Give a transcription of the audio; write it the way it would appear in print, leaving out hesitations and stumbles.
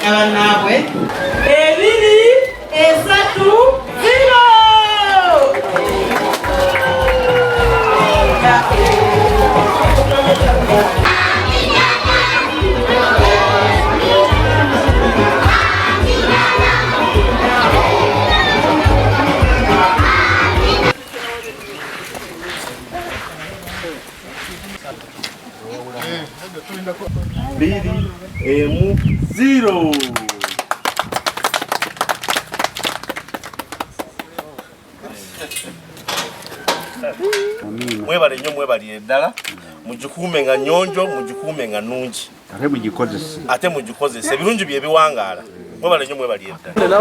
abannaabwe 2-3-0. Bili, 0. Mwebale nnyo mwebali eddala mugikuume nga nnyonjo mugikuume nga nnungi ate mugikozese ebirungi bye biwangaala mwebale nnyo mwebali eddala